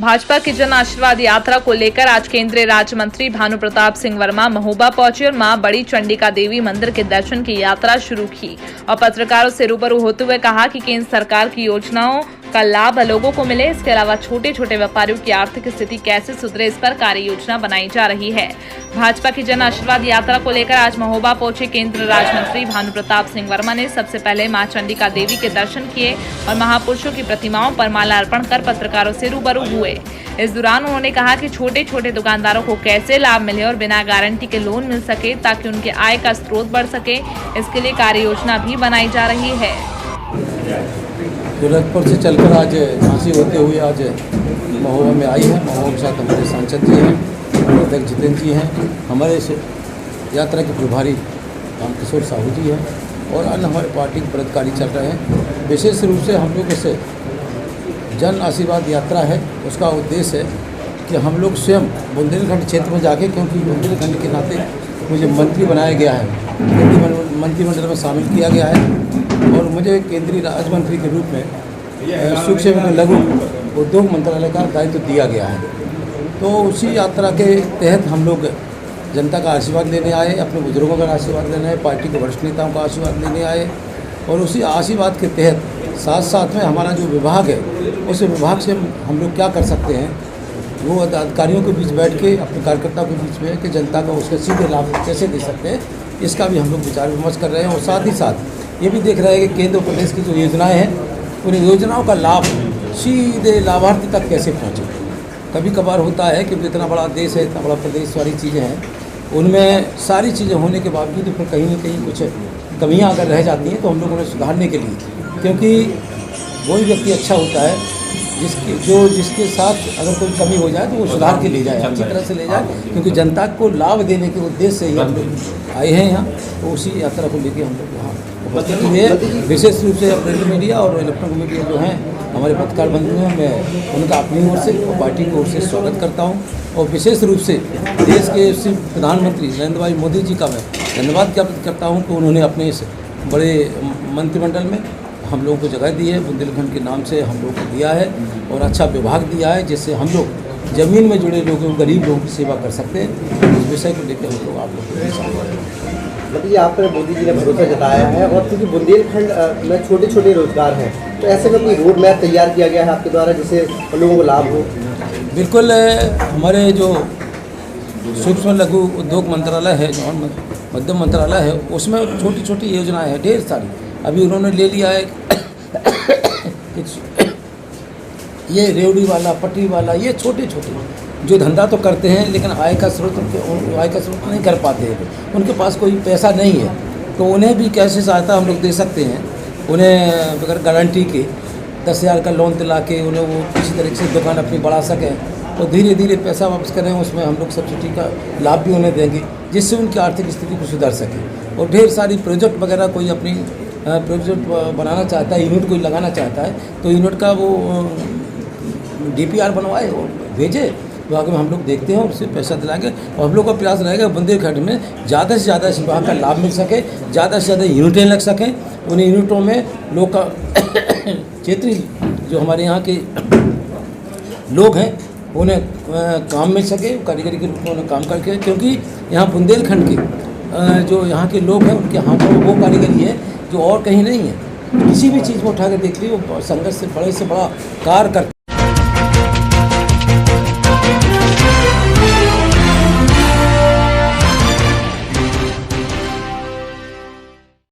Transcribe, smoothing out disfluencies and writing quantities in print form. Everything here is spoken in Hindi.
भाजपा की जन आशीर्वाद यात्रा को लेकर आज केंद्रीय राज्य मंत्री भानु प्रताप सिंह वर्मा महोबा पहुंचे और मां बड़ी चंडिका देवी मंदिर के दर्शन की यात्रा शुरू की और पत्रकारों से रूबरू होते हुए कहा कि केंद्र सरकार की योजनाओं का लाभ लोगों को मिले। इसके अलावा छोटे छोटे व्यापारियों की आर्थिक स्थिति कैसे सुधरे, इस पर कार्य योजना बनाई जा रही है। भाजपा की जन आशीर्वाद यात्रा को लेकर आज महोबा पहुंचे केंद्रीय राज्य मंत्री भानु प्रताप सिंह वर्मा ने सबसे पहले मां चंडिका देवी के दर्शन किए और महापुरुषों की प्रतिमाओं पर माला अर्पण कर पत्रकारों से रूबरू हुए। इस दौरान उन्होंने कहा कि छोटे छोटे दुकानदारों को कैसे लाभ मिले और बिना गारंटी के लोन मिल सके ताकि उनके आय का स्रोत बढ़ सके, इसके लिए कार्य योजना भी बनाई जा रही है। गोरखपुर से चलकर आज झांसी होते हुए आज महोबा में आई है। महोबा के साथ हमारे सांसद जी हैं, अध्यक्ष जितेंद्र जी हैं, हमारे इस यात्रा के प्रभारी रामकिशोर साहू जी हैं और अन्य हमारे पार्टी के पदाधिकारी चल रहे हैं। विशेष रूप से हम लोग इस जन आशीर्वाद यात्रा है, उसका उद्देश्य है कि हम लोग स्वयं बुंदेलखंड क्षेत्र में जाके, क्योंकि बुंदेलखंड के नाते मुझे मंत्री बनाया गया है, मंत्रिमंडल में शामिल किया गया है और मुझे केंद्रीय राज्य मंत्री के रूप में सूक्ष्म एवं लघु उद्योग मंत्रालय का दायित्व दिया गया है। तो उसी यात्रा के तहत हम लोग जनता का आशीर्वाद लेने आए, अपने बुजुर्गों का आशीर्वाद लेने आए, पार्टी के वरिष्ठ नेताओं का आशीर्वाद लेने आए और उसी आशीर्वाद के तहत साथ साथ में हमारा जो विभाग है, उस विभाग से हम लोग क्या कर सकते हैं, वो अधिकारियों के बीच बैठ के, अपने कार्यकर्ताओं के बीच बैठ के जनता को उसके सीधे लाभ कैसे दे सकते हैं, इसका भी हम लोग विचार विमर्श कर रहे हैं। और साथ ही साथ ये भी देख रहे हैं कि केंद्र और प्रदेश की जो योजनाएं हैं, उन योजनाओं का लाभ सीधे लाभार्थी तक कैसे पहुँचे। कभी कभार होता है कि इतना बड़ा देश है, इतना बड़ा प्रदेश, सारी चीज़ें हैं, उनमें सारी चीज़ें होने के बावजूद फिर कहीं ना कहीं कुछ कमियां अगर रह जाती हैं तो हम लोग उन्हें सुधारने के लिए, क्योंकि वही व्यक्ति अच्छा होता है जिसके साथ अगर कोई कमी हो जाए तो वो सुधार के ले जाए, अच्छी तरह से ले जाए, क्योंकि जनता को लाभ देने के उद्देश्य से ही हम लोग आए हैं यहाँ। तो उसी यात्रा को लेकर हम लोग यहाँ उपस्थित हुए। विशेष रूप से प्रिंट मीडिया और इलेक्ट्रॉनिक मीडिया जो हैं हमारे पत्रकार बंधु हैं, मैं उनका अपनी ओर से और पार्टी की ओर से स्वागत करता हूँ और विशेष रूप से देश के प्रधानमंत्री नरेंद्र भाई मोदी जी का मैं धन्यवाद ज्ञापित करता हूँ कि उन्होंने अपने इस बड़े मंत्रिमंडल में हम लोगों को जगह दी है, बुंदेलखंड के नाम से हम लोगों को दिया है और अच्छा विभाग दिया है, जिससे हम लोग ज़मीन में जुड़े लोगों, गरीब लोगों की सेवा कर सकते हैं। इस विषय को लेकर हम लोग आप लोग मतलब ये आप पर मोदी जी ने भरोसा जताया है और क्योंकि बुंदेलखंड में छोटे छोटे रोजगार हैं, तो ऐसे में कोई रोड मैप तैयार किया गया है आपके द्वारा जिससे लोगों को लाभ हो? बिल्कुल, हमारे जो सूक्ष्म लघु उद्योग मंत्रालय है, जो मध्यम मंत्रालय है, उसमें छोटी छोटी योजनाएँ हैं ढेर सारी। अभी उन्होंने ले लिया है ये रेवड़ी वाला, पटरी वाला, ये छोटे छोटे जो धंधा तो करते हैं लेकिन आय का स्रोत नहीं कर पाते हैं, उनके पास कोई पैसा नहीं है, तो उन्हें भी कैसे सहायता हम लोग दे सकते हैं। उन्हें बगैर गारंटी के 10,000 का लोन दिला के उन्हें वो किसी तरीके से दुकान अपनी बढ़ा सकें और धीरे धीरे पैसा वापस करें, उसमें हम लोग सब्सिडी का लाभ भी उन्हें देंगे जिससे उनकी आर्थिक स्थिति को सुधार सके। और ढेर सारी प्रोजेक्ट वगैरह कोई अपनी प्रोजेक्ट बनाना चाहता है, यूनिट कोई लगाना चाहता है, तो यूनिट का वो DPR बनवाए और भेजे, तो आगे हम लोग देखते हैं और उससे पैसा दिलाएंगे। और हम लोग का प्रयास रहेगा बुंदेलखंड में ज़्यादा से ज़्यादा इस विभाग का लाभ मिल सके, ज़्यादा से ज़्यादा यूनिटें लग सकें, उन यूनिटों में लोग का क्षेत्रीय जो हमारे यहाँ के लोग हैं उन्हें काम मिल सके, कारीगरी के रूप में उन्हें काम करके, क्योंकि यहाँ बुंदेलखंड के जो यहाँ के लोग हैं उनके हाथों में वो कारीगरी है जो और कहीं नहीं है। किसी भी चीज़ को उठा कर देख लीजिए, वो संघर्ष से बड़े से बड़ा कार्य करते